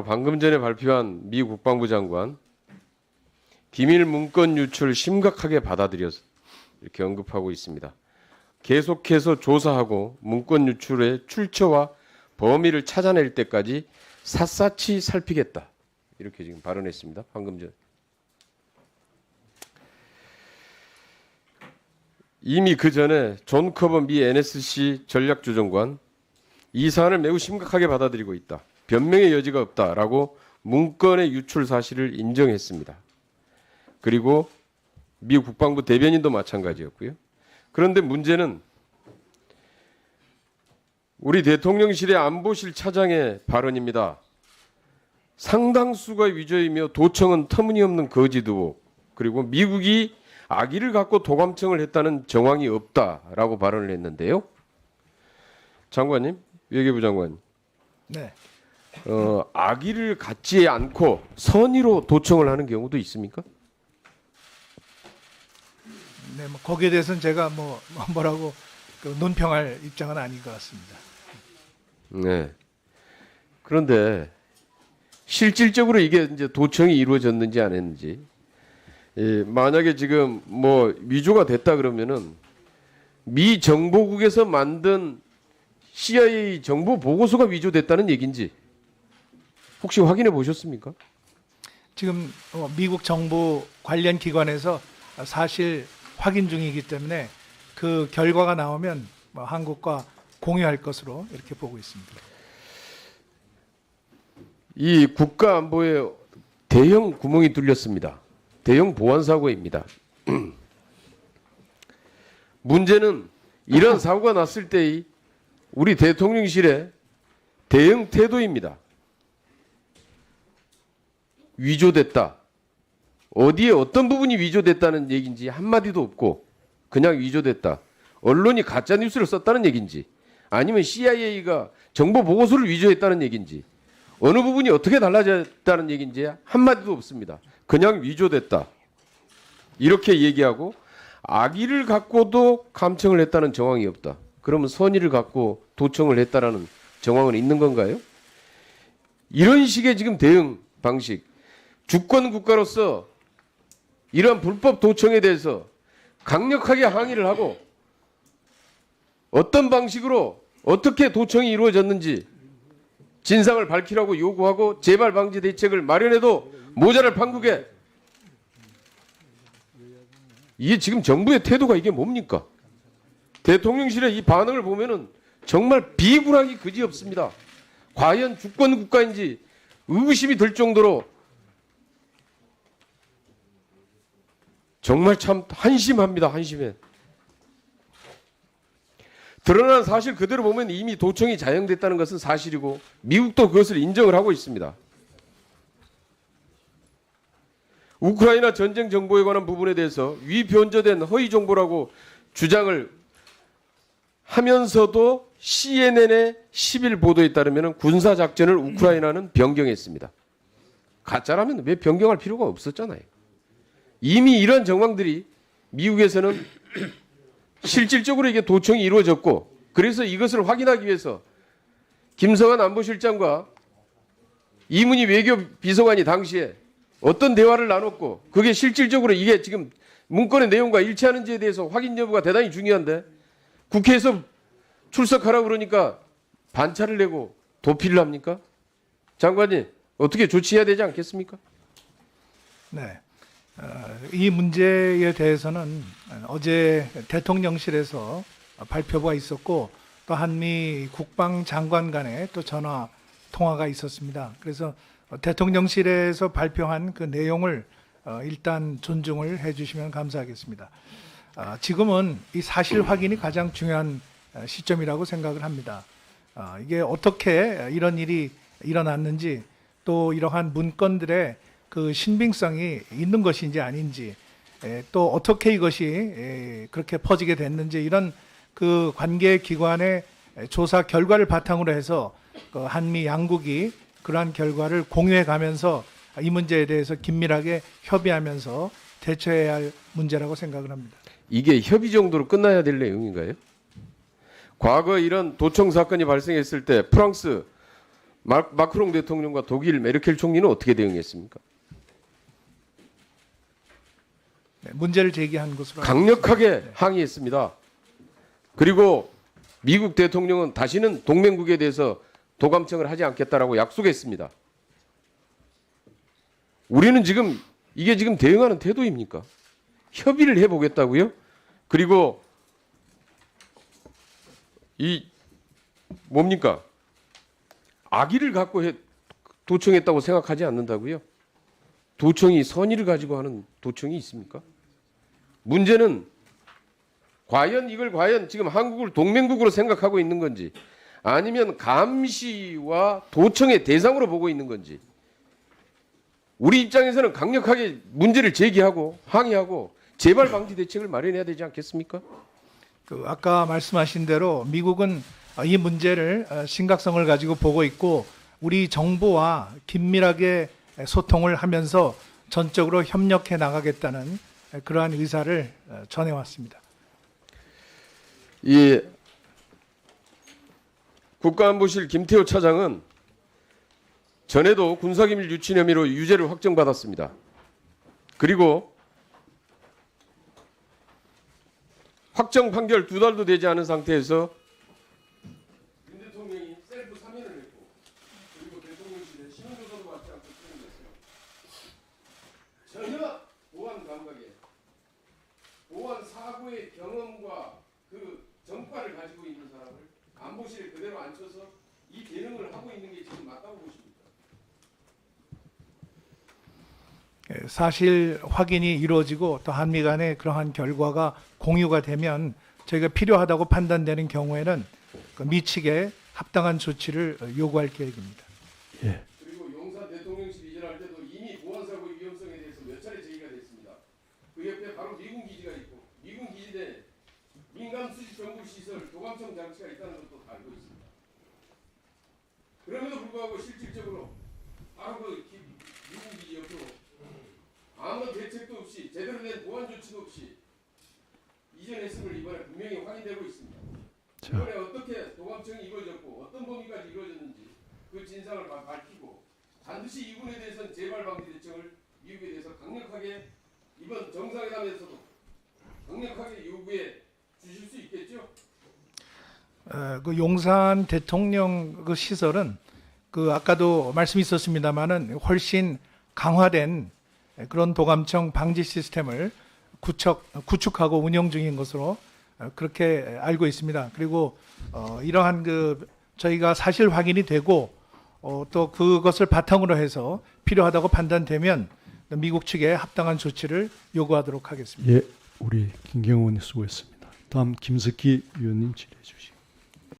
방금 전에 발표한 미 국방부 장관 기밀 문건 유출 심각하게 받아들여서 이렇게 언급하고 있습니다. 계속해서 조사하고 문건 유출의 출처와 범위를 찾아낼 때까지 샅샅이 살피겠다. 이렇게 지금 발언했습니다. 방금 전. 이미 그 전에 존 커버 미 NSC 전략조정관 이 사안을 매우 심각하게 받아들이고 있다. 변명의 여지가 없다라고 문건의 유출 사실을 인정했습니다. 그리고 미 국방부 대변인도 마찬가지였고요. 그런데 문제는 우리 대통령실의 안보실 차장의 발언입니다. 상당수가 위조이며 도청은 터무니없는 거짓 의혹, 그리고 미국이 악의를 갖고 도감청을 했다는 정황이 없다라고 발언을 했는데요. 장관님, 외교부 장관. 네. 악의를 갖지 않고 선의로 도청을 하는 경우도 있습니까? 네, 뭐 거기에 대해서는 제가 뭐라고 논평할 입장은 아닌 것 같습니다. 네. 그런데 실질적으로 이게 이제 도청이 이루어졌는지 안 했는지, 만약에 지금 뭐 위조가 됐다 그러면은 미 정보국에서 만든 CIA 정보 보고서가 위조됐다는 얘기인지 혹시 확인해 보셨습니까? 지금 미국 정부 관련 기관에서 사실 확인 중이기 때문에 그 결과가 나오면 한국과 공유할 것으로 이렇게 보고 있습니다. 이 국가 안보에 대형 구멍이 뚫렸습니다. 대형 보안 사고입니다. 문제는 이런 사고가 났을 때의 우리 대통령실의 대응 태도입니다. 위조됐다. 어디에 어떤 부분이 위조됐다는 얘기인지 한마디도 없고 그냥 위조됐다. 언론이 가짜 뉴스를 썼다는 얘기인지 아니면 CIA가 정보 보고서를 위조했다는 얘기인지 어느 부분이 어떻게 달라졌다는 얘기인지 한마디도 없습니다. 그냥 위조됐다. 이렇게 얘기하고 악의를 갖고도 감청을 했다는 정황이 없다. 그러면 선의를 갖고 도청을 했다라는 정황은 있는 건가요? 이런 식의 지금 대응 방식, 주권 국가로서 이러한 불법 도청에 대해서 강력하게 항의를 하고 어떤 방식으로 어떻게 도청이 이루어졌는지 진상을 밝히라고 요구하고 재발 방지 대책을 마련해도 모자랄 판국에 이게 지금 정부의 태도가 이게 뭡니까? 대통령실의 이 반응을 보면은 정말 비굴하기 그지없습니다. 과연 주권 국가인지 의구심이 들 정도로 정말 참 한심합니다. 한심해. 드러난 사실 그대로 보면 이미 도청이 자행됐다는 것은 사실이고 미국도 그것을 인정을 하고 있습니다. 우크라이나 전쟁 정보에 관한 부분에 대해서 위변조된 허위 정보라고 주장을 하면서도 CNN의 10일 보도에 따르면 군사작전을 우크라이나는 변경했습니다. 가짜라면 왜 변경할 필요가 없었잖아요. 이미 이런 정황들이 미국에서는 실질적으로 이게 도청이 이루어졌고 그래서 이것을 확인하기 위해서 김성한 안보실장과 이문희 외교비서관이 당시에 어떤 대화를 나눴고 그게 실질적으로 이게 지금 문건의 내용과 일치하는지에 대해서 확인 여부가 대단히 중요한데 국회에서 출석하라고 그러니까 반차를 내고 도피를 합니까? 장관님 어떻게 조치해야 되지 않겠습니까? 네. 이 문제에 대해서는 어제 대통령실에서 발표가 있었고 또 한미 국방장관 간의 또 전화 통화가 있었습니다. 그래서 대통령실에서 발표한 그 내용을 일단 존중을 해주시면 감사하겠습니다. 지금은 이 사실 확인이 가장 중요한 시점이라고 생각을 합니다. 이게 어떻게 이런 일이 일어났는지 또 이러한 문건들의 그 신빙성이 있는 것인지 아닌지 또 어떻게 이것이 그렇게 퍼지게 됐는지 이런 그 관계 기관의 조사 결과를 바탕으로 해서 그 한미 양국이 그러한 결과를 공유해 가면서 이 문제에 대해서 긴밀하게 협의하면서 대처해야 할 문제라고 생각을 합니다. 이게 협의 정도로 끝나야 될 내용인가요? 과거 이런 도청 사건이 발생했을 때 프랑스 마크롱 대통령과 독일 메르켈 총리는 어떻게 대응했습니까? 네, 문제를 제기한 것으로 강력하게 항의했습니다. 그리고 미국 대통령은 다시는 동맹국에 대해서 도감청을 하지 않겠다라고 약속했습니다. 우리는 지금 이게 지금 대응하는 태도입니까? 협의를 해보겠다고요? 그리고 이 뭡니까? 악의를 갖고 도청했다고 생각하지 않는다고요? 도청이 선의를 가지고 하는 도청이 있습니까? 문제는 이걸 과연 지금 한국을 동맹국으로 생각하고 있는 건지 아니면 감시와 도청의 대상으로 보고 있는 건지 우리 입장에서는 강력하게 문제를 제기하고 항의하고 재발 방지 대책을 마련해야 되지 않겠습니까? 아까 말씀하신 대로 미국은 이 문제를 심각성을 가지고 보고 있고 우리 정부와 긴밀하게 소통을 하면서 전적으로 협력해 나가겠다는 그러한 의사를 전해왔습니다. 이 국가안보실 김태호 차장은 전에도 군사기밀 유출 혐의로 유죄를 확정받았습니다. 그리고 확정 판결 2달도 되지 않은 상태에서 윤 대통령이 셀프 사면을 했고 그리고 대통령실에 신원조사도 받지 않고 수행됐어요. 전혀 보안 감각에 보안 사고의 경험과 그 전과를 가지고 있는 사람을 안보실에 그대로 앉혀서 이 대응을 하고 있는 게 지금 맞다고 보십니까? 사실 확인이 이루어지고 또 한미 간에 그러한 결과가 공유가 되면 저희가 필요하다고 판단되는 경우에는 미 측에 합당한 조치를 요구할 계획입니다. 예. 그리고 용산 대통령실 이전할 때도 이미 보안사고의 위험성에 대해서 몇 차례 제기가 됐습니다. 그 옆에 바로 미군 기지가 있고 미군 기지 내 민간 수집 정부 시설 도감청 장치가 있다는 것도 다 알고 있습니다. 그럼에도 불구하고 실질적으로 바로 그 미군 기지 옆으로 아무런 대책도 없이 제대로 된 보안 조치도 없이 이전했음을 이번에 분명히 확인되고 있습니다. 이번에 어떻게 도감청이 이루어졌고 어떤 범위까지 이루어졌는지 그 진상을 밝히고 반드시 이분에 대해서는 재발 방지 대책을 미국에 대해서 강력하게 이번 정상회담에서도 강력하게 요구해 주실 수 있겠죠? 그 용산 대통령 그 시설은 그 아까도 말씀이 있었습니다만은 훨씬 강화된 그런 도감청 방지 시스템을 구축하고 운영 중인 것으로 그렇게 알고 있습니다. 그리고 이러한 그 저희가 사실 확인이 되고 또 그것을 바탕으로 해서 필요하다고 판단되면 미국 측에 합당한 조치를 요구하도록 하겠습니다. 예, 우리 김경호 의원님 수고했습니다. 다음 김석기 위원님 질의해 주시기